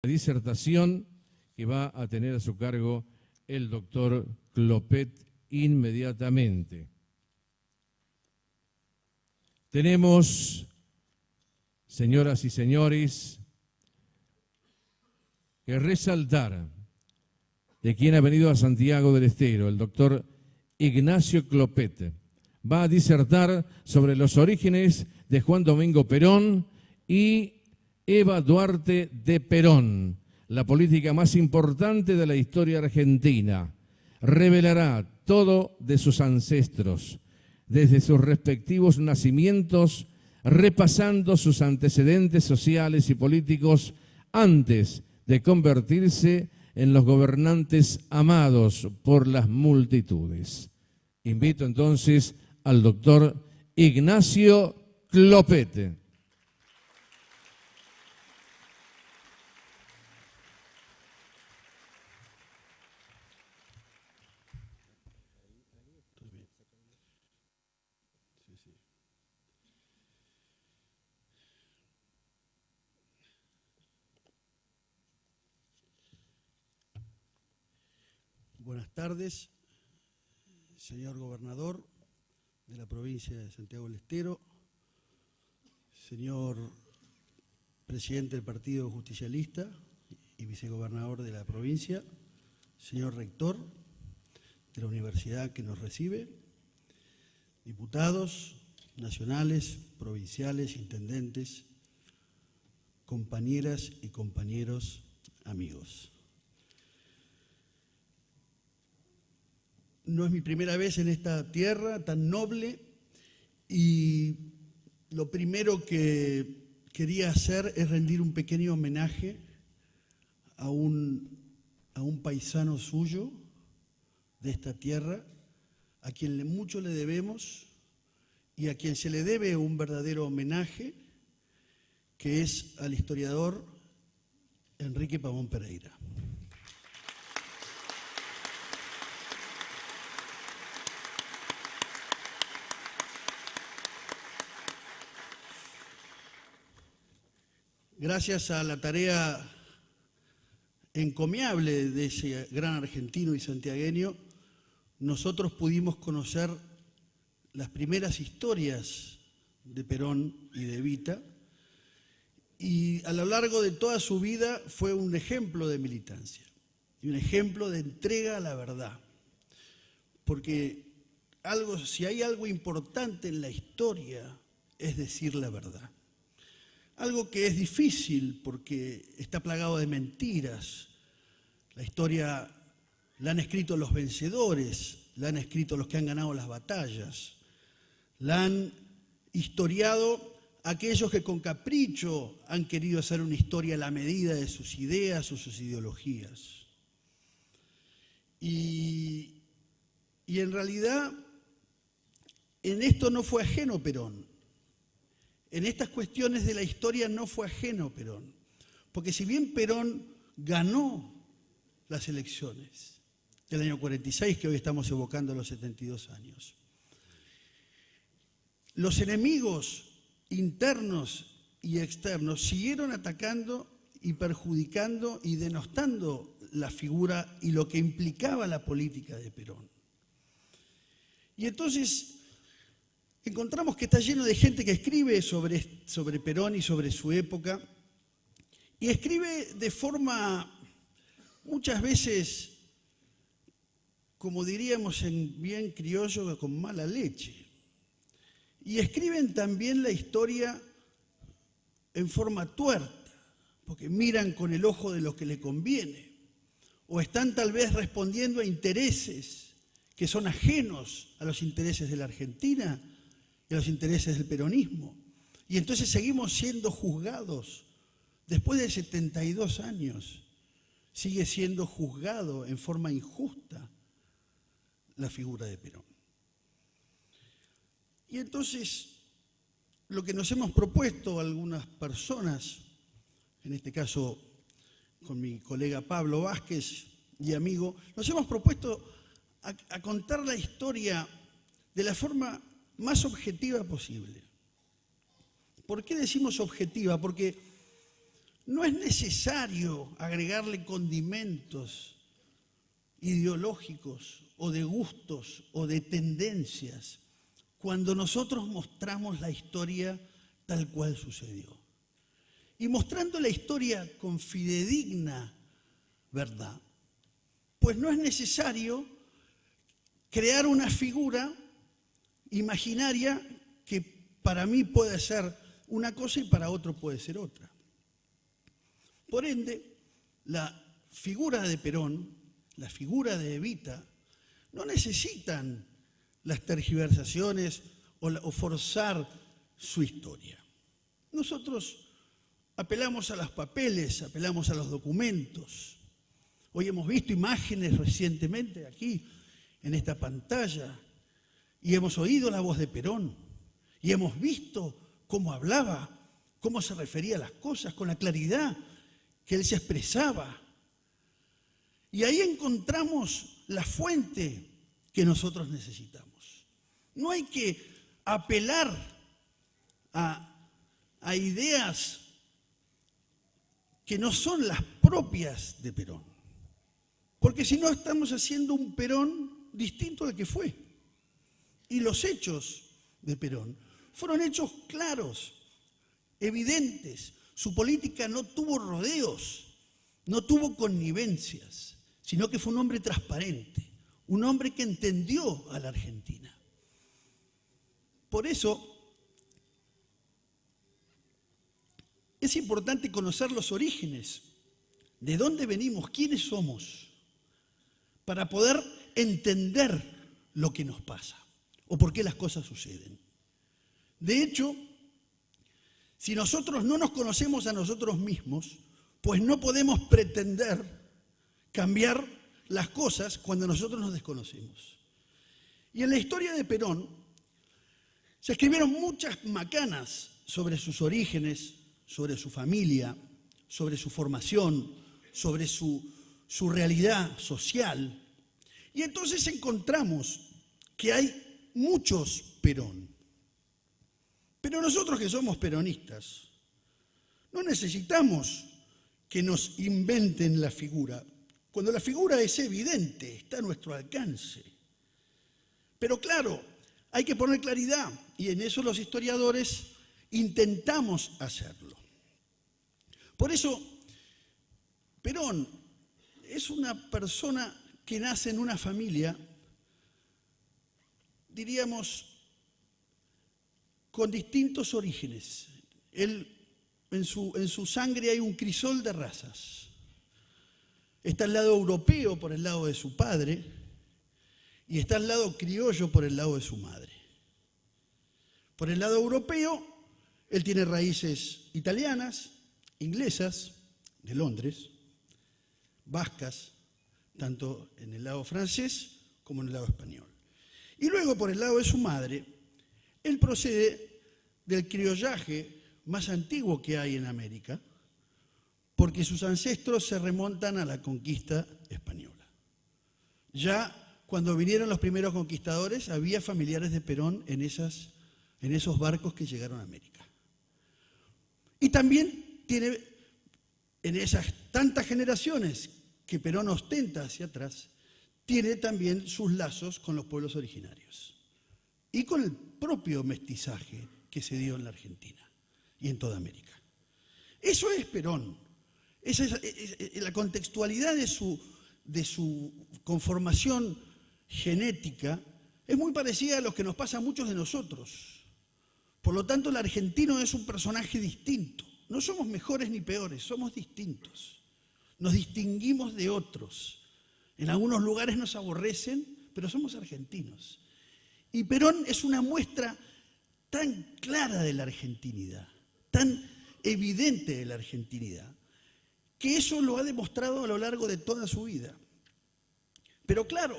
disertación que va a tener a su cargo el doctor Clopet inmediatamente. Tenemos, señoras y señores, que resaltar de quien ha venido a Santiago del Estero, el doctor Ignacio Clopet. Va a disertar sobre los orígenes de Juan Domingo Perón y Eva Duarte de Perón, la política más importante de la historia argentina. Revelará todo de sus ancestros, desde sus respectivos nacimientos, repasando sus antecedentes sociales y políticos antes de convertirse en los gobernantes amados por las multitudes. Invito entonces al doctor Ignacio Clopet. Buenas tardes, señor gobernador de la provincia de Santiago del Estero, señor presidente del Partido Justicialista y vicegobernador de la provincia, señor rector de la universidad que nos recibe, diputados nacionales, provinciales, intendentes, compañeras y compañeros, amigos. No es mi primera vez en esta tierra tan noble y lo primero que quería hacer es rendir un pequeño homenaje a un paisano suyo de esta tierra, a quien mucho le debemos y a quien se le debe un verdadero homenaje, que es al historiador Enrique Pavón Pereira. Gracias a la tarea encomiable de ese gran argentino y santiagueño, nosotros pudimos conocer las primeras historias de Perón y de Evita, y a lo largo de toda su vida fue un ejemplo de militancia y un ejemplo de entrega a la verdad. Porque si hay algo importante en la historia es decir la verdad. Algo que es difícil porque está plagado de mentiras. La historia la han escrito los vencedores, la han escrito los que han ganado las batallas, la han historiado aquellos que con capricho han querido hacer una historia a la medida de sus ideas o sus ideologías. Y en realidad, en esto no fue ajeno Perón. En estas cuestiones de la historia no fue ajeno Perón, porque si bien Perón ganó las elecciones del año 46, que hoy estamos evocando a los 72 años, los enemigos internos y externos siguieron atacando y perjudicando y denostando la figura y lo que implicaba la política de Perón. Y entonces encontramos que está lleno de gente que escribe sobre Perón y sobre su época, y escribe de forma muchas veces, como diríamos en bien criollo, con mala leche. Y escriben también la historia en forma tuerta, porque miran con el ojo de lo que le conviene, o están tal vez respondiendo a intereses que son ajenos a los intereses de la Argentina y a los intereses del peronismo. Y entonces seguimos siendo juzgados. Después de 72 años, sigue siendo juzgado en forma injusta la figura de Perón. Y entonces, lo que nos hemos propuesto algunas personas, en este caso con mi colega Pablo Vázquez y amigo, nos hemos propuesto a contar la historia de la forma más objetiva posible. ¿Por qué decimos objetiva? Porque no es necesario agregarle condimentos ideológicos o de gustos o de tendencias cuando nosotros mostramos la historia tal cual sucedió. Y mostrando la historia con fidedigna verdad, pues no es necesario crear una figura imaginaria que para mí puede ser una cosa y para otro puede ser otra. Por ende, la figura de Perón, la figura de Evita, no necesitan las tergiversaciones o forzar su historia. Nosotros apelamos a los papeles, apelamos a los documentos. Hoy hemos visto imágenes recientemente aquí, en esta pantalla, y hemos oído la voz de Perón, y hemos visto cómo hablaba, cómo se refería a las cosas, con la claridad que él se expresaba. Y ahí encontramos la fuente que nosotros necesitamos. No hay que apelar a ideas que no son las propias de Perón. Porque si no estamos haciendo un Perón distinto al que fue. Y los hechos de Perón fueron hechos claros, evidentes. Su política no tuvo rodeos, no tuvo connivencias, sino que fue un hombre transparente, un hombre que entendió a la Argentina. Por eso es importante conocer los orígenes, de dónde venimos, quiénes somos, para poder entender lo que nos pasa o por qué las cosas suceden. De hecho, si nosotros no nos conocemos a nosotros mismos, pues no podemos pretender cambiar las cosas cuando nosotros nos desconocemos. Y en la historia de Perón se escribieron muchas macanas sobre sus orígenes, sobre su familia, sobre su formación, sobre su realidad social. Y entonces encontramos que hay muchos Perón. Pero nosotros que somos peronistas, no necesitamos que nos inventen la figura, cuando la figura es evidente, está a nuestro alcance. Pero claro, hay que poner claridad, y en eso los historiadores intentamos hacerlo. Por eso, Perón es una persona que nace en una familia, diríamos, con distintos orígenes. Él, en su sangre hay un crisol de razas. Está el lado europeo por el lado de su padre y está el lado criollo por el lado de su madre. Por el lado europeo, él tiene raíces italianas, inglesas, de Londres, vascas, tanto en el lado francés como en el lado español. Y luego, por el lado de su madre, él procede del criollaje más antiguo que hay en América, porque sus ancestros se remontan a la conquista española. Ya cuando vinieron los primeros conquistadores, había familiares de Perón en esos barcos que llegaron a América. Y también tiene, en esas tantas generaciones que Perón ostenta hacia atrás, tiene también sus lazos con los pueblos originarios y con el propio mestizaje que se dio en la Argentina y en toda América. Eso es Perón. Esa es la contextualidad de su conformación genética es muy parecida a lo que nos pasa a muchos de nosotros. Por lo tanto, el argentino es un personaje distinto. No somos mejores ni peores, somos distintos. Nos distinguimos de otros. En algunos lugares nos aborrecen, pero somos argentinos. Y Perón es una muestra tan clara de la argentinidad, tan evidente de la argentinidad, que eso lo ha demostrado a lo largo de toda su vida. Pero claro,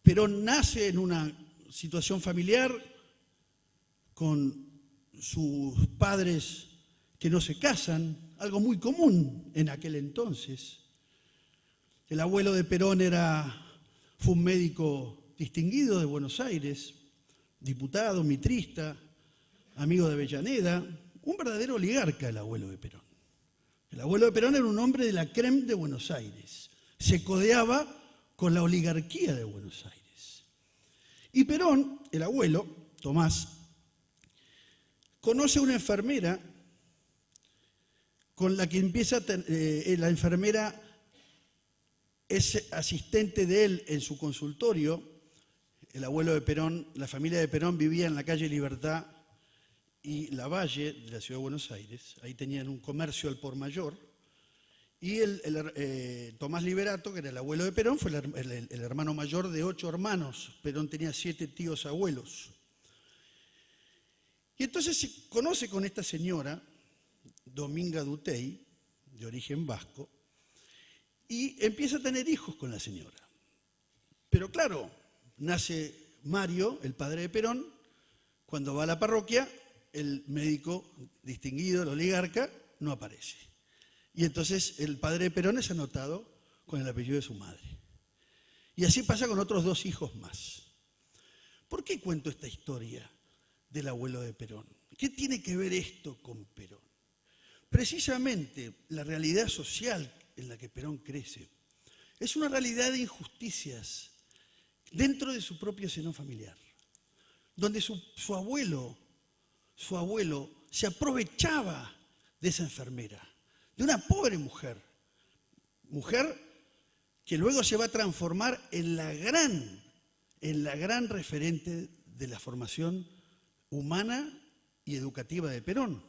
Perón nace en una situación familiar con sus padres que no se casan, algo muy común en aquel entonces. El abuelo de Perón fue un médico distinguido de Buenos Aires, diputado, mitrista, amigo de Avellaneda, un verdadero oligarca el abuelo de Perón. El abuelo de Perón era un hombre de la crème de Buenos Aires. Se codeaba con la oligarquía de Buenos Aires. Y Perón, el abuelo, Tomás, conoce a una enfermera con la que empieza la enfermera es asistente de él en su consultorio. El abuelo de Perón, la familia de Perón vivía en la calle Libertad y Lavalle de la ciudad de Buenos Aires. Ahí tenían un comercio al por mayor. Y Tomás Liberato, que era el abuelo de Perón, fue el hermano mayor de 8 hermanos. Perón tenía 7 tíos abuelos. Y entonces se conoce con esta señora, Dominga Dutey, de origen vasco, y empieza a tener hijos con la señora. Pero claro, nace Mario, el padre de Perón. Cuando va a la parroquia, el médico distinguido, el oligarca, no aparece. Y entonces el padre de Perón es anotado con el apellido de su madre. Y así pasa con otros 2 hijos más. ¿Por qué cuento esta historia del abuelo de Perón? ¿Qué tiene que ver esto con Perón? Precisamente la realidad social en la que Perón crece es una realidad de injusticias dentro de su propio seno familiar, donde su abuelo se aprovechaba de esa enfermera, de una pobre mujer que luego se va a transformar en la gran referente de la formación humana y educativa de Perón.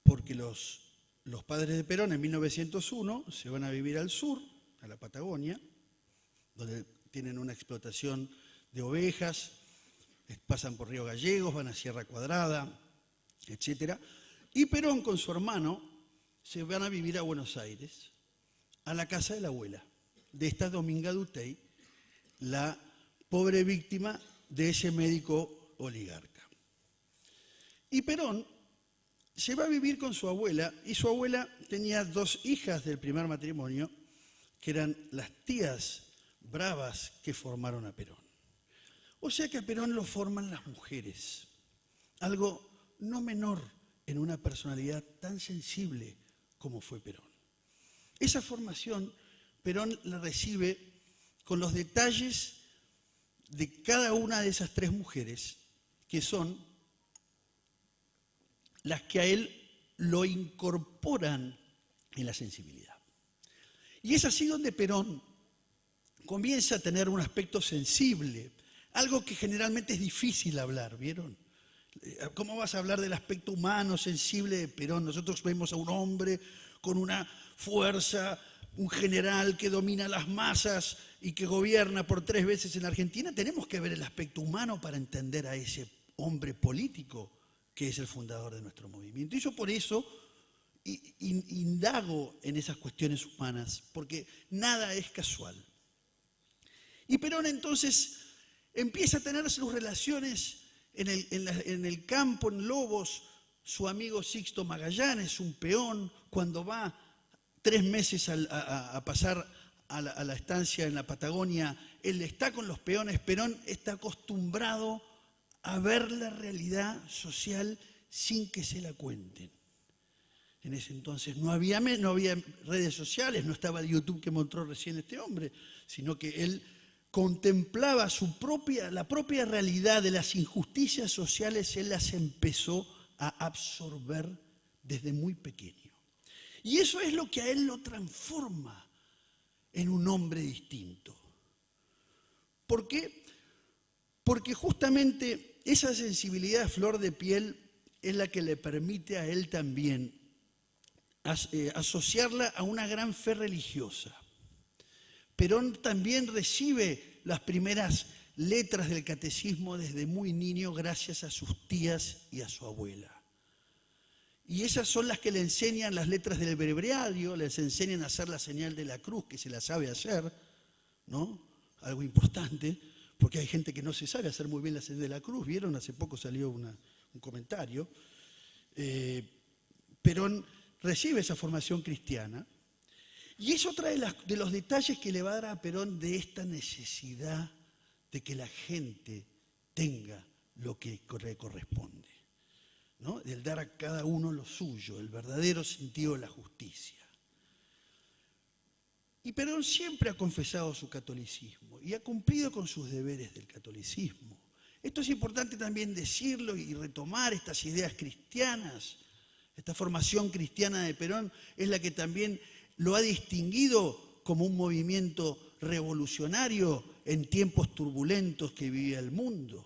Porque los padres de Perón en 1901 se van a vivir al sur, a la Patagonia, donde tienen una explotación de ovejas, pasan por Río Gallegos, van a Sierra Cuadrada, etc. Y Perón con su hermano se van a vivir a Buenos Aires, a la casa de la abuela, de esta Dominga Dutey, la pobre víctima de ese médico oligarca. Y Perón se va a vivir con su abuela, y su abuela tenía 2 hijas del primer matrimonio, que eran las tías bravas que formaron a Perón. O sea que a Perón lo forman las mujeres, algo no menor en una personalidad tan sensible como fue Perón. Esa formación Perón la recibe con los detalles de cada una de esas 3 mujeres, que son las que a él lo incorporan en la sensibilidad. Y es así donde Perón comienza a tener un aspecto sensible, algo que generalmente es difícil hablar, ¿vieron? ¿Cómo vas a hablar del aspecto humano, sensible de Perón? Nosotros vemos a un hombre con una fuerza, un general que domina las masas y que gobierna por 3 veces en Argentina. Tenemos que ver el aspecto humano para entender a ese hombre político que es el fundador de nuestro movimiento. Y yo por eso indago en esas cuestiones humanas, porque nada es casual. Y Perón entonces empieza a tener sus relaciones en el campo, en Lobos. Su amigo Sixto Magallanes, un peón, cuando va 3 meses a pasar a la estancia en la Patagonia, él está con los peones. Perón está acostumbrado a ver la realidad social sin que se la cuenten. En ese entonces no había redes sociales, no estaba el YouTube que mostró recién este hombre, sino que él contemplaba la propia realidad de las injusticias sociales. Él las empezó a absorber desde muy pequeño. Y eso es lo que a él lo transforma en un hombre distinto. ¿Por qué? Porque justamente esa sensibilidad a flor de piel es la que le permite a él también asociarla a una gran fe religiosa. Perón también recibe las primeras letras del catecismo desde muy niño gracias a sus tías y a su abuela. Y esas son las que le enseñan las letras del breviario, les enseñan a hacer la señal de la cruz, que se la sabe hacer, ¿no? Algo importante, porque hay gente que no se sabe hacer muy bien la señal de la cruz. ¿Vieron? Hace poco salió un comentario. Perón recibe esa formación cristiana. Y es otra de los detalles que le va a dar a Perón de esta necesidad de que la gente tenga lo que le corresponde. ¿no? Del dar a cada uno lo suyo, el verdadero sentido de la justicia. Y Perón siempre ha confesado su catolicismo y ha cumplido con sus deberes del catolicismo. Esto es importante también decirlo y retomar estas ideas cristianas. Esta formación cristiana de Perón es la que también lo ha distinguido como un movimiento revolucionario en tiempos turbulentos que vivía el mundo,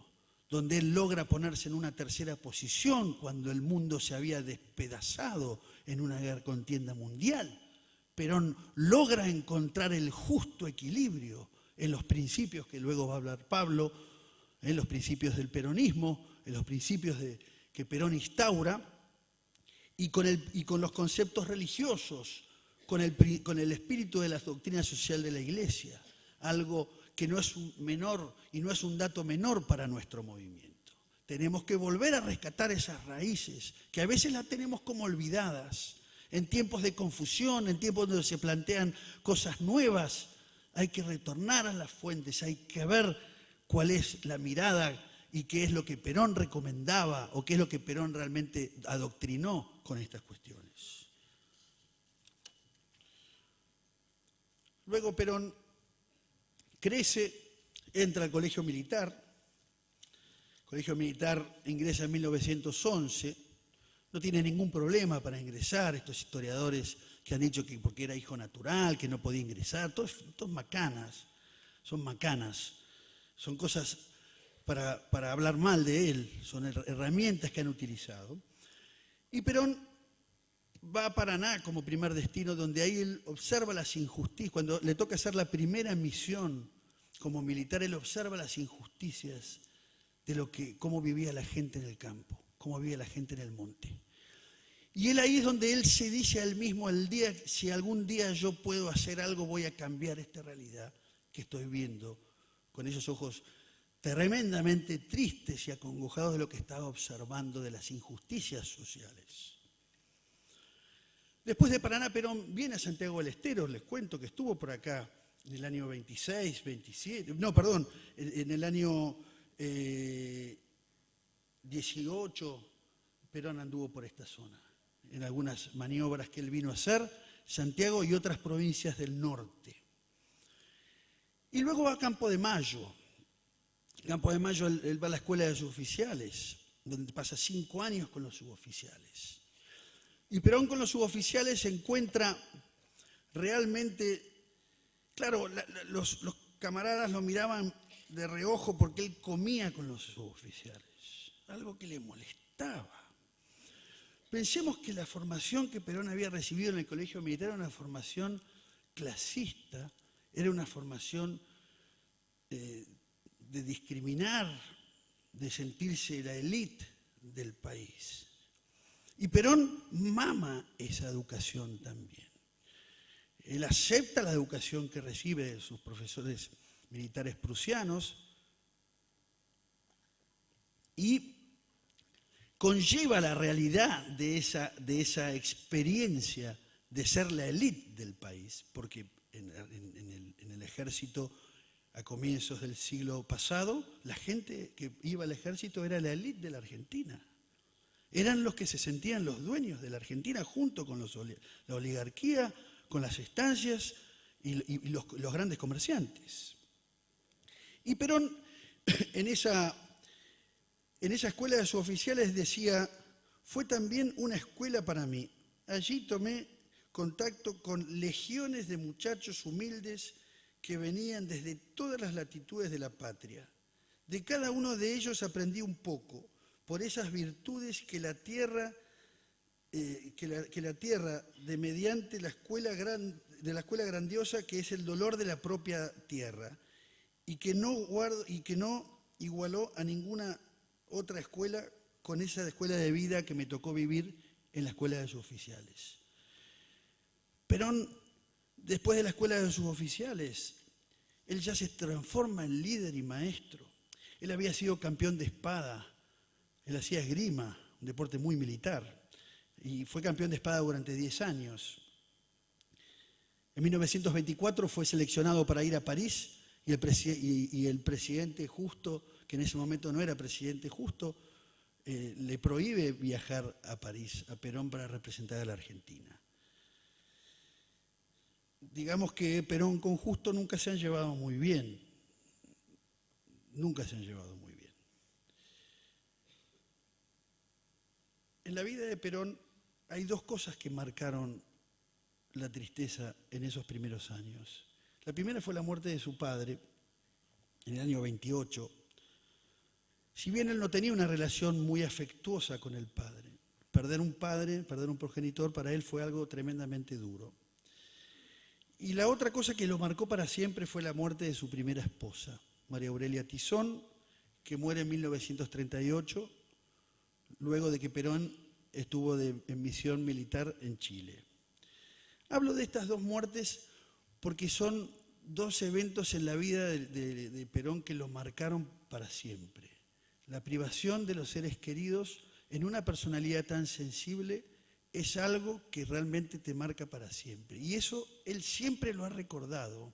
donde él logra ponerse en una tercera posición cuando el mundo se había despedazado en una contienda mundial. Perón logra encontrar el justo equilibrio en los principios que luego va a hablar Pablo, en los principios del peronismo, en los principios que Perón instaura, y con los conceptos religiosos, con el espíritu de la doctrina social de la Iglesia, algo que no es un menor y no es un dato menor para nuestro movimiento. Tenemos que volver a rescatar esas raíces, que a veces las tenemos como olvidadas. En tiempos de confusión, en tiempos donde se plantean cosas nuevas, hay que retornar a las fuentes, hay que ver cuál es la mirada y qué es lo que Perón recomendaba o qué es lo que Perón realmente adoctrinó con estas cuestiones. Luego Perón crece, entra al colegio militar. El colegio militar ingresa en 1911. No tiene ningún problema para ingresar. Estos historiadores que han dicho que porque era hijo natural, que no podía ingresar, todos macanas, son macanas. Son cosas para hablar mal de él, son herramientas que han utilizado. Y Perón va a Paraná como primer destino, donde ahí él observa las injusticias. Cuando le toca hacer la primera misión como militar, él observa las injusticias de cómo vivía la gente en el campo, cómo vivía la gente en el monte. Y él ahí es donde él se dice a él mismo, si algún día yo puedo hacer algo, voy a cambiar esta realidad que estoy viendo con esos ojos tremendamente tristes y acongojados de lo que estaba observando de las injusticias sociales. Después de Paraná, Perón viene a Santiago del Estero. Les cuento que estuvo por acá en el año 26, 27, no, perdón, en el año 18, Perón anduvo por esta zona, en algunas maniobras que él vino a hacer, Santiago y otras provincias del norte. Y luego va a Campo de Mayo. Campo de Mayo, él va a la escuela de suboficiales, donde pasa 5 años con los suboficiales. Y Perón con los suboficiales se encuentra realmente, claro, los camaradas lo miraban de reojo porque él comía con los suboficiales, algo que le molestaba. Pensemos que la formación que Perón había recibido en el colegio militar era una formación clasista, era una formación de discriminar, de sentirse la élite del país. Y Perón mama esa educación también. Él acepta la educación que recibe de sus profesores militares prusianos y conlleva la realidad de esa experiencia de ser la élite del país, porque en el ejército a comienzos del siglo pasado, la gente que iba al ejército era la élite de la Argentina. Eran los que se sentían los dueños de la Argentina junto con la oligarquía, con las estancias y los grandes comerciantes. Y Perón en esa escuela de suboficiales decía, fue también una escuela para mí. Allí tomé contacto con legiones de muchachos humildes que venían desde todas las latitudes de la patria. De cada uno de ellos aprendí un poco, por esas virtudes que la tierra de mediante la escuela grandiosa que es el dolor de la propia tierra y que no igualó a ninguna otra escuela con esa escuela de vida que me tocó vivir en la escuela de suboficiales. Perón, después de la escuela de suboficiales, él ya se transforma en líder y maestro. Él había sido campeón de espada, él hacía esgrima, un deporte muy militar, y fue campeón de espada durante 10 años. En 1924 fue seleccionado para ir a París y el presidente Justo, que en ese momento no era presidente Justo, le prohíbe viajar a París, a Perón, para representar a la Argentina. Digamos que Perón con Justo nunca se han llevado muy bien. Nunca se han llevado muy bien. En la vida de Perón hay dos cosas que marcaron la tristeza en esos primeros años. La primera fue la muerte de su padre en el año 28. Si bien él no tenía una relación muy afectuosa con el padre, perder un progenitor, para él fue algo tremendamente duro. Y la otra cosa que lo marcó para siempre fue la muerte de su primera esposa, María Aurelia Tizón, que muere en 1938, luego de que Perón estuvo en misión militar en Chile. Hablo de estas dos muertes porque son dos eventos en la vida de Perón que lo marcaron para siempre. La privación de los seres queridos en una personalidad tan sensible es algo que realmente te marca para siempre. Y eso él siempre lo ha recordado.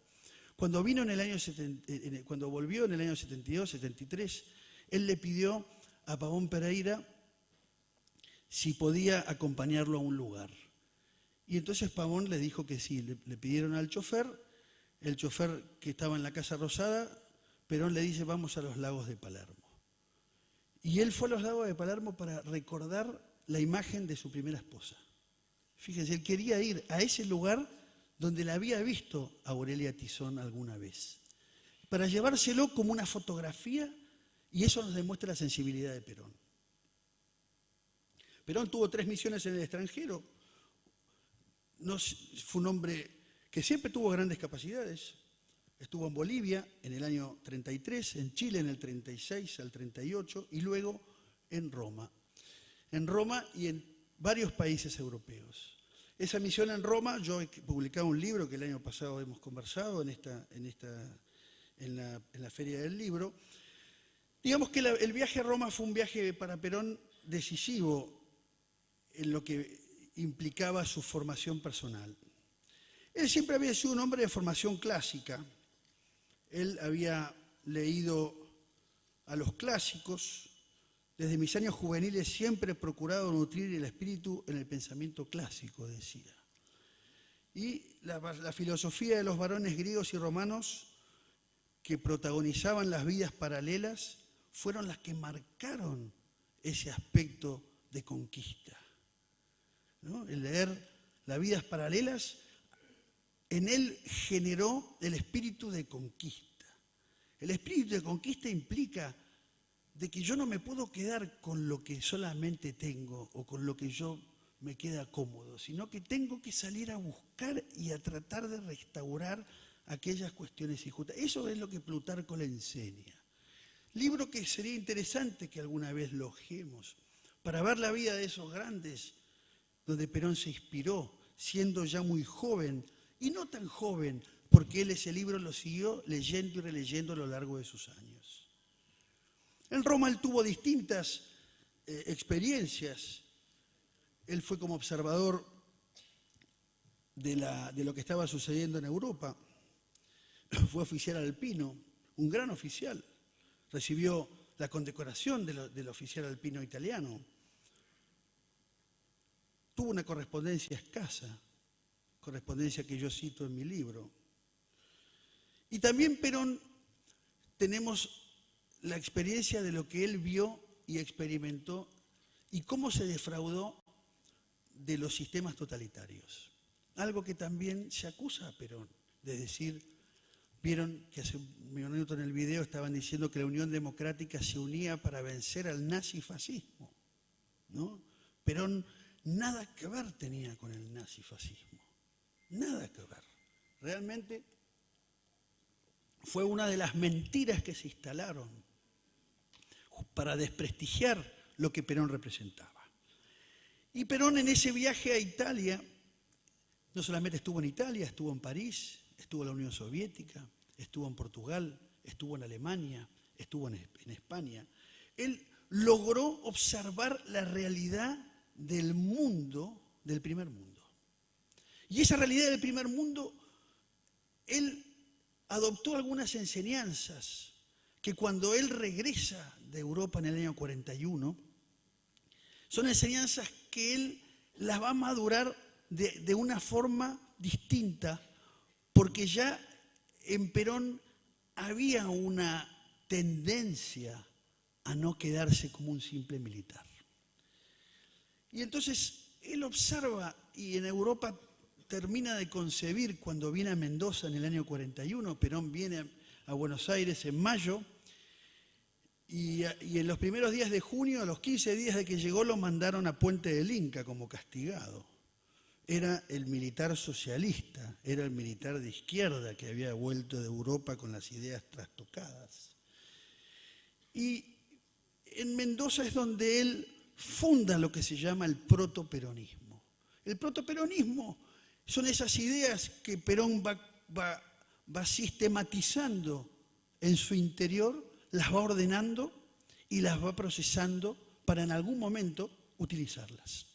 Cuando volvió en el año 72, 73, él le pidió a Pavón Pereira si podía acompañarlo a un lugar. Y entonces Pavón le dijo que sí. Le pidieron al chofer, el chofer que estaba en la Casa Rosada, Perón le dice: vamos a los lagos de Palermo. Y él fue a los lagos de Palermo para recordar la imagen de su primera esposa. Fíjense, él quería ir a ese lugar donde la había visto a Aurelia Tizón alguna vez, para llevárselo como una fotografía, y eso nos demuestra la sensibilidad de Perón. Perón tuvo 3 misiones en el extranjero. Fue un hombre que siempre tuvo grandes capacidades. Estuvo en Bolivia en el año 33, en Chile en el 36 al 38 y luego en Roma. En Roma y en varios países europeos. Esa misión en Roma, yo he publicado un libro que el año pasado hemos conversado en la Feria del Libro. Digamos que el viaje a Roma fue un viaje para Perón decisivo en lo que implicaba su formación personal. Él siempre había sido un hombre de formación clásica. Él había leído a los clásicos. Desde mis años juveniles siempre he procurado nutrir el espíritu en el pensamiento clásico, decía. Y la filosofía de los varones griegos y romanos que protagonizaban las vidas paralelas fueron las que marcaron ese aspecto de conquista, ¿no? El leer las vidas paralelas en él generó el espíritu de conquista. El espíritu de conquista implica de que yo no me puedo quedar con lo que solamente tengo o con lo que yo me queda cómodo, sino que tengo que salir a buscar y a tratar de restaurar aquellas cuestiones injustas. Eso es lo que Plutarco le enseña. Libro que sería interesante que alguna vez lo hojeemos para ver la vida de esos grandes, donde Perón se inspiró, siendo ya muy joven, y no tan joven, porque él ese libro lo siguió leyendo y releyendo a lo largo de sus años. En Roma él tuvo distintas experiencias. Él fue como observador de lo que estaba sucediendo en Europa. Fue oficial alpino, un gran oficial. Recibió la condecoración del oficial alpino italiano. Tuvo una correspondencia escasa, correspondencia que yo cito en mi libro. Y también Perón tenemos la experiencia de lo que él vio y experimentó y cómo se defraudó de los sistemas totalitarios. Algo que también se acusa a Perón, de decir, vieron que hace un minuto en el video estaban diciendo que la Unión Democrática se unía para vencer al nazifascismo, ¿no? Perón nada que ver tenía con el nazifascismo, nada que ver. Realmente fue una de las mentiras que se instalaron para desprestigiar lo que Perón representaba. Y Perón en ese viaje a Italia, no solamente estuvo en Italia, estuvo en París, estuvo en la Unión Soviética, estuvo en Portugal, estuvo en Alemania, estuvo en España. Él logró observar la realidad del mundo, del primer mundo. Y esa realidad del primer mundo, él adoptó algunas enseñanzas que cuando él regresa de Europa en el año 41, Son enseñanzas que él las va a madurar de una forma distinta, porque ya en Perón había una tendencia a no quedarse como un simple militar. Y entonces él observa, y en Europa termina de concebir cuando viene a Mendoza en el año 41, Perón viene a Buenos Aires en mayo, y en los primeros días de junio, a los 15 días de que llegó, lo mandaron a Puente del Inca como castigado. Era el militar socialista, era el militar de izquierda que había vuelto de Europa con las ideas trastocadas. Y en Mendoza es donde él funda lo que se llama el protoperonismo. El protoperonismo son esas ideas que Perón va sistematizando en su interior, las va ordenando y las va procesando para en algún momento utilizarlas.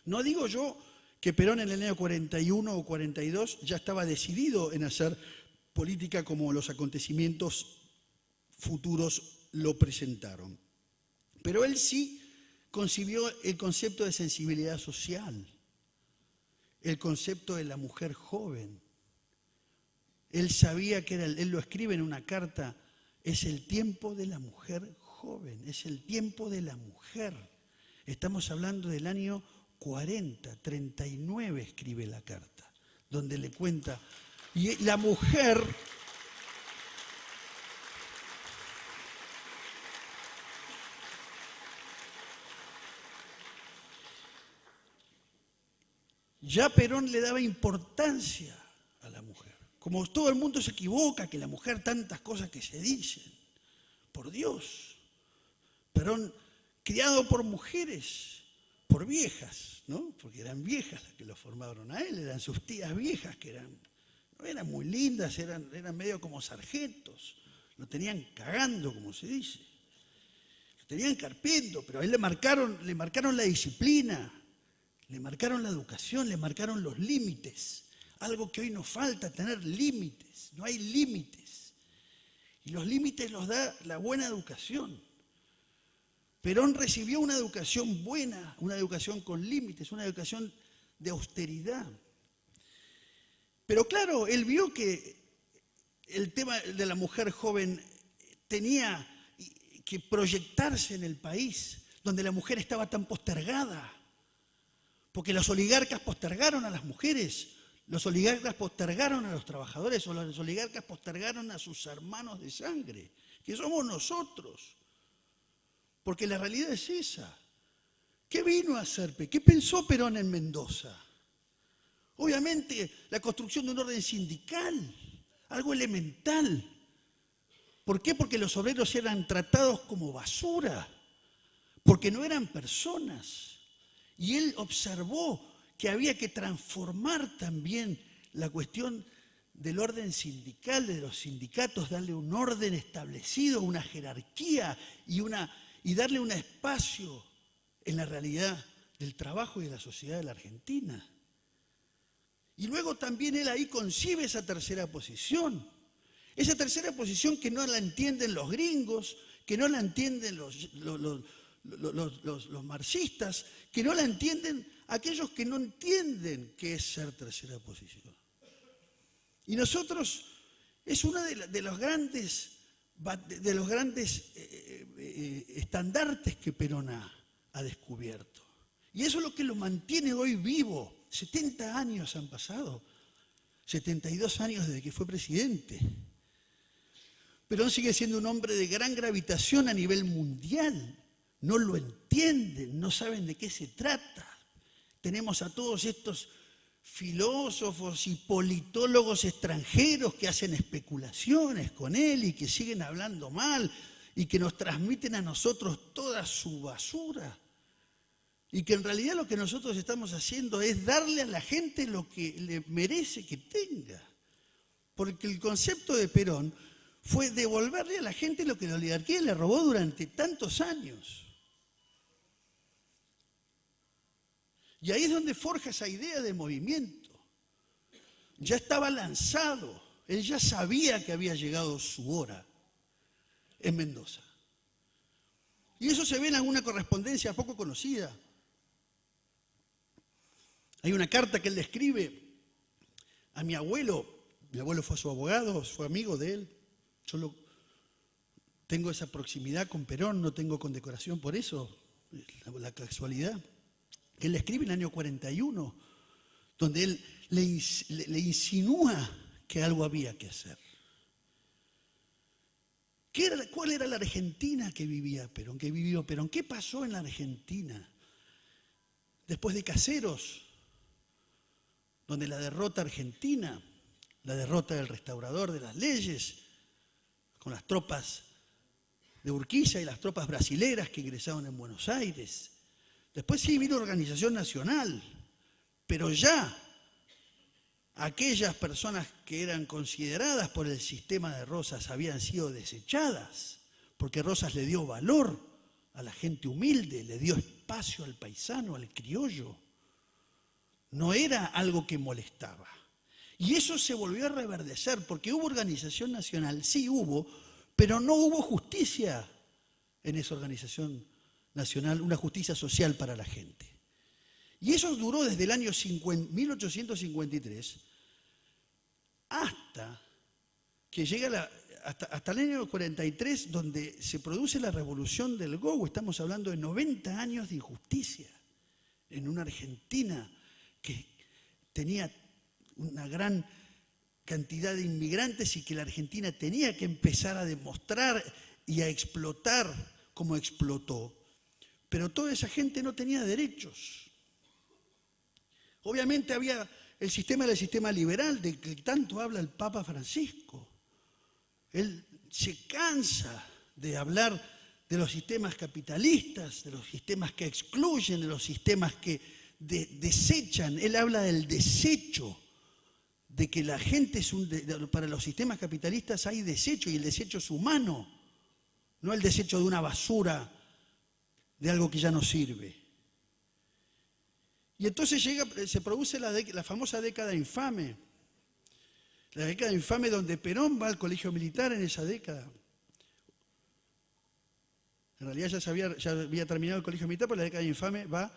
No digo yo que Perón en el año 41 o 42 ya estaba decidido en hacer política como los acontecimientos futuros lo presentaron. Pero él sí concibió el concepto de sensibilidad social, el concepto de la mujer joven. Él sabía que él lo escribe en una carta, es el tiempo de la mujer joven, es el tiempo de la mujer. Estamos hablando del año 40, 39 escribe la carta, donde le cuenta. Y la mujer ya Perón le daba importancia a la mujer. Como todo el mundo se equivoca, que la mujer, tantas cosas que se dicen, por Dios. Perón, criado por mujeres, por viejas, ¿no? Porque eran viejas las que lo formaron a él, eran sus tías viejas que no eran muy lindas, eran medio como sargentos, lo tenían cagando, como se dice. Lo tenían carpiendo, pero a él le marcaron la disciplina, le marcaron la educación, le marcaron los límites. Algo que hoy nos falta, tener límites. No hay límites. Y los límites los da la buena educación. Perón recibió una educación buena, una educación con límites, una educación de austeridad. Pero claro, él vio que el tema de la mujer joven tenía que proyectarse en el país, donde la mujer estaba tan postergada. Porque los oligarcas postergaron a las mujeres, los oligarcas postergaron a los trabajadores, o los oligarcas postergaron a sus hermanos de sangre, que somos nosotros. Porque la realidad es esa. ¿Qué vino a hacer? ¿Qué pensó Perón en Mendoza? Obviamente la construcción de un orden sindical, algo elemental. ¿Por qué? Porque los obreros eran tratados como basura, porque no eran personas. Y él observó que había que transformar también la cuestión del orden sindical, de los sindicatos, darle un orden establecido, una jerarquía y darle un espacio en la realidad del trabajo y de la sociedad de la Argentina. Y luego también él ahí concibe esa tercera posición. Esa tercera posición que no la entienden los gringos, que no la entienden los marxistas, que no la entienden aquellos que no entienden qué es ser tercera posición. Y nosotros, es uno de los grandes estandartes que Perón ha descubierto. Y eso es lo que lo mantiene hoy vivo. 70 años han pasado, 72 años desde que fue presidente. Perón sigue siendo un hombre de gran gravitación a nivel mundial. No lo entienden, no saben de qué se trata. Tenemos a todos estos filósofos y politólogos extranjeros que hacen especulaciones con él y que siguen hablando mal y que nos transmiten a nosotros toda su basura. Y que en realidad lo que nosotros estamos haciendo es darle a la gente lo que le merece que tenga. Porque el concepto de Perón fue devolverle a la gente lo que la oligarquía le robó durante tantos años. Y ahí es donde forja esa idea de movimiento. Ya estaba lanzado, él ya sabía que había llegado su hora en Mendoza. Y eso se ve en alguna correspondencia poco conocida. Hay una carta que él le escribe a mi abuelo fue su abogado, fue amigo de él. Yo tengo esa proximidad con Perón, no tengo condecoración por eso, la casualidad. Él le escribe en el año 41, donde él le insinúa que algo había que hacer. ¿Cuál era la Argentina que vivía Perón, que vivió Perón? ¿Qué pasó en la Argentina? Después de Caseros, donde la derrota argentina, la derrota del restaurador de las leyes, con las tropas de Urquiza y las tropas brasileras que ingresaron en Buenos Aires. Después sí vino Organización Nacional, pero ya aquellas personas que eran consideradas por el sistema de Rosas habían sido desechadas, porque Rosas le dio valor a la gente humilde, le dio espacio al paisano, al criollo. No era algo que molestaba. Y eso se volvió a reverdecer, porque hubo organización nacional, sí hubo, pero no hubo justicia en esa organización nacional, una justicia social para la gente. Y eso duró desde el año 1853 hasta que llega hasta el año 43, donde se produce la revolución del Gogo. Estamos hablando de 90 años de injusticia en una Argentina que tenía una gran cantidad de inmigrantes y que la Argentina tenía que empezar a demostrar y a explotar como explotó. Pero toda esa gente no tenía derechos. Obviamente había el sistema liberal del que tanto habla el Papa Francisco. Él se cansa de hablar de los sistemas capitalistas, de los sistemas que excluyen, de los sistemas que desechan. Él habla del desecho, de que la gente para los sistemas capitalistas hay desecho, y el desecho es humano, no el desecho de una basura, de algo que ya no sirve. Y entonces se produce la famosa década infame, la década infame donde Perón va al colegio militar en esa década. En realidad ya había terminado el colegio militar, pero la década infame va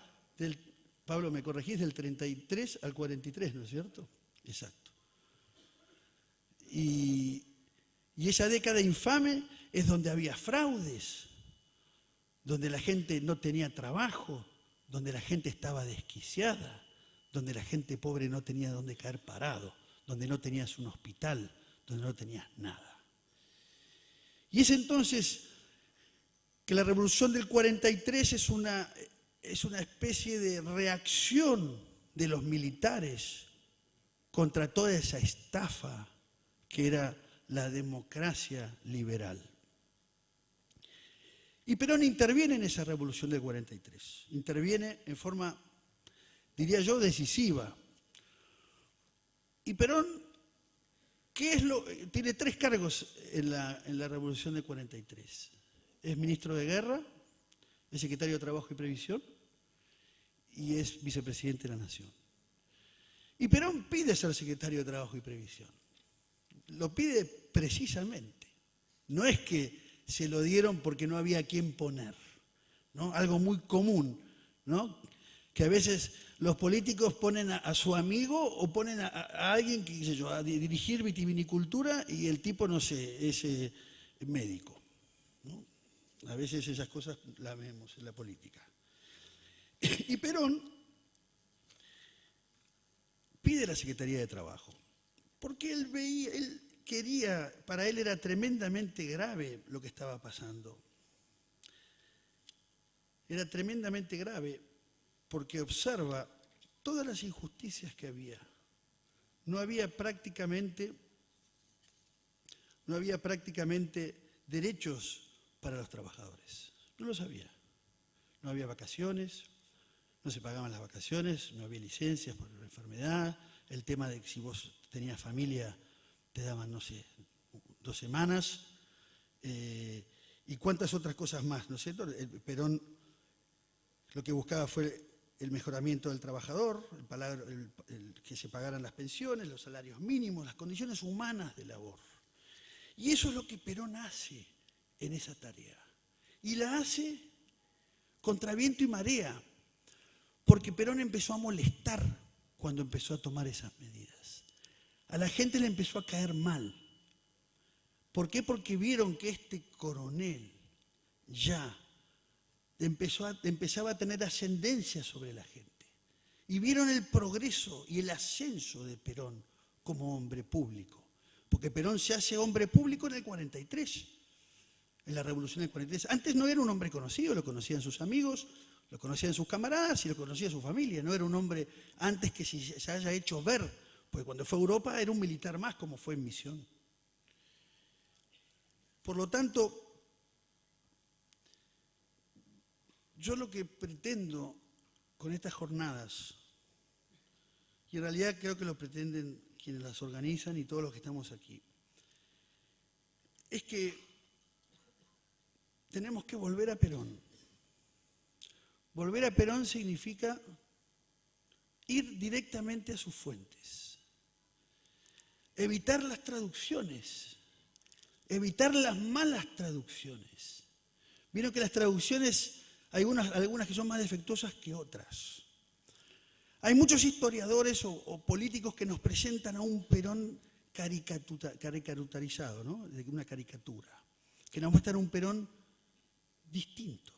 Pablo, me corregís, del 33 al 43, ¿no es cierto? Exacto. Y esa década infame es donde había fraudes, donde la gente no tenía trabajo, donde la gente estaba desquiciada, donde la gente pobre no tenía dónde caer parado, donde no tenías un hospital, donde no tenías nada. Y es entonces que la revolución del 43 es una especie de reacción de los militares contra toda esa estafa que era la democracia liberal. Y Perón interviene en esa revolución del 43, interviene en forma, diría yo, decisiva. Y Perón, tiene 3 cargos en la revolución del 43. Es ministro de Guerra, es secretario de Trabajo y Previsión y es vicepresidente de la Nación. Y Perón pide ser secretario de Trabajo y Previsión. Lo pide precisamente. No es que se lo dieron porque no había quien poner, ¿no? Algo muy común, ¿no? Que a veces los políticos ponen a su amigo o ponen a alguien, qué sé yo, a dirigir vitivinicultura y el tipo, no sé, es médico, ¿no? A veces esas cosas las vemos en la política. Y Perón pide la Secretaría de Trabajo, porque él quería, para él era tremendamente grave lo que estaba pasando. Era tremendamente grave porque observa todas las injusticias que había. No había prácticamente derechos para los trabajadores. No los había. No había vacaciones, no se pagaban las vacaciones, no había licencias por enfermedad, el tema de que si vos tenías familia te daban, no sé, 2 semanas, y cuántas otras cosas más, ¿no es cierto? Perón lo que buscaba fue el mejoramiento del trabajador, que se pagaran las pensiones, los salarios mínimos, las condiciones humanas de labor. Y eso es lo que Perón hace en esa tarea. Y la hace contra viento y marea, porque Perón empezó a molestar cuando empezó a tomar esas medidas. A la gente le empezó a caer mal. ¿Por qué? Porque vieron que este coronel ya empezaba a tener ascendencia sobre la gente. Y vieron el progreso y el ascenso de Perón como hombre público. Porque Perón se hace hombre público en el 43, en la Revolución del 43. Antes no era un hombre conocido, lo conocían sus amigos, lo conocían sus camaradas y lo conocía su familia. No era un hombre antes que se haya hecho ver, porque cuando fue a Europa era un militar más, como fue en misión. Por lo tanto, yo lo que pretendo con estas jornadas, y en realidad creo que lo pretenden quienes las organizan y todos los que estamos aquí, es que tenemos que volver a Perón. Volver a Perón significa ir directamente a sus fuentes, evitar las traducciones, evitar las malas traducciones. Vieron que las traducciones, hay algunas que son más defectuosas que otras. Hay muchos historiadores o políticos que nos presentan a un Perón caricaturizado, ¿no? De una caricatura, que nos muestran un Perón distinto.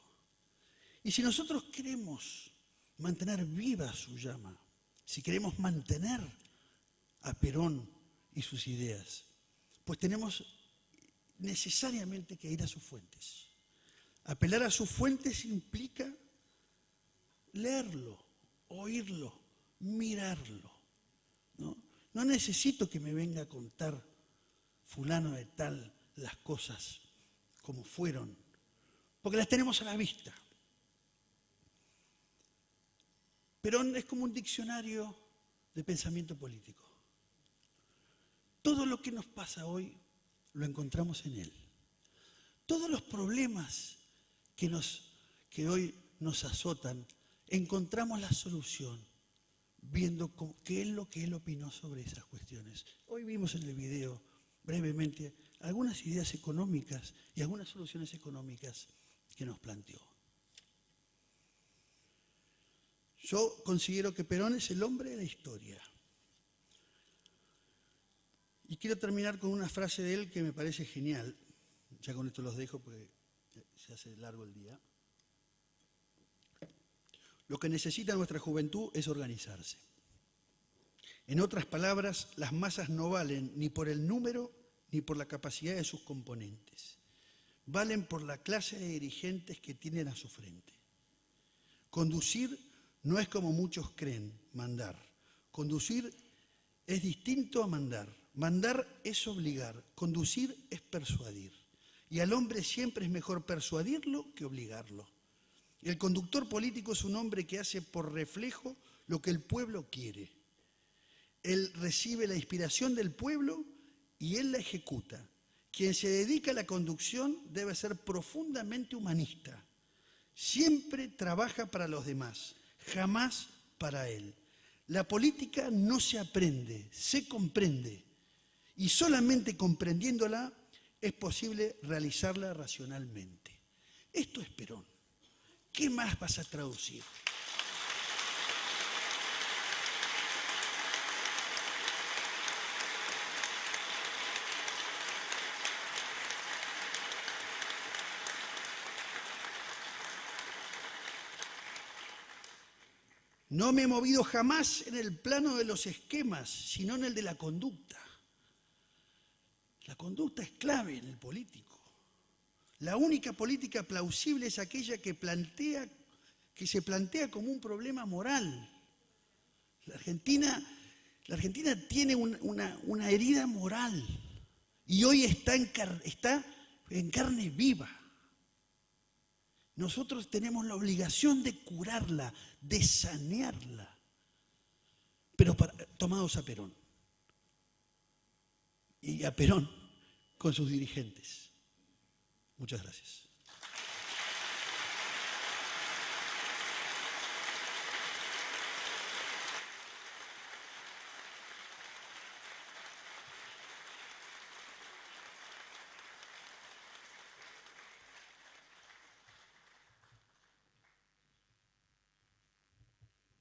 Y si nosotros queremos mantener viva su llama, si queremos mantener a Perón y sus ideas, pues tenemos necesariamente que ir a sus fuentes. Apelar a sus fuentes implica leerlo, oírlo, mirarlo. No necesito que me venga a contar fulano de tal las cosas como fueron, porque las tenemos a la vista. Perón es como un diccionario de pensamiento político. Todo lo que nos pasa hoy lo encontramos en él. Todos los problemas que hoy nos azotan, encontramos la solución viendo qué es lo que él opinó sobre esas cuestiones. Hoy vimos en el video brevemente algunas ideas económicas y algunas soluciones económicas que nos planteó. Yo considero que Perón es el hombre de la historia. Y quiero terminar con una frase de él que me parece genial. Ya con esto los dejo porque se hace largo el día. Lo que necesita nuestra juventud es organizarse. En otras palabras, las masas no valen ni por el número ni por la capacidad de sus componentes. Valen por la clase de dirigentes que tienen a su frente. Conducir no es como muchos creen, mandar. Conducir es distinto a mandar. Mandar es obligar, conducir es persuadir. Y al hombre siempre es mejor persuadirlo que obligarlo. El conductor político es un hombre que hace por reflejo lo que el pueblo quiere. Él recibe la inspiración del pueblo y él la ejecuta. Quien se dedica a la conducción debe ser profundamente humanista. Siempre trabaja para los demás, jamás para él. La política no se aprende, se comprende. Y solamente comprendiéndola es posible realizarla racionalmente. Esto es Perón. ¿Qué más vas a traducir? No me he movido jamás en el plano de los esquemas, sino en el de la conducta. La conducta es clave en el político. La única política plausible es aquella que se plantea como un problema moral. La Argentina tiene una herida moral y hoy está en carne viva. Nosotros tenemos la obligación de curarla, de sanearla, pero tomados a Perón. Y a Perón con sus dirigentes. Muchas gracias.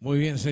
Muy bien, señor.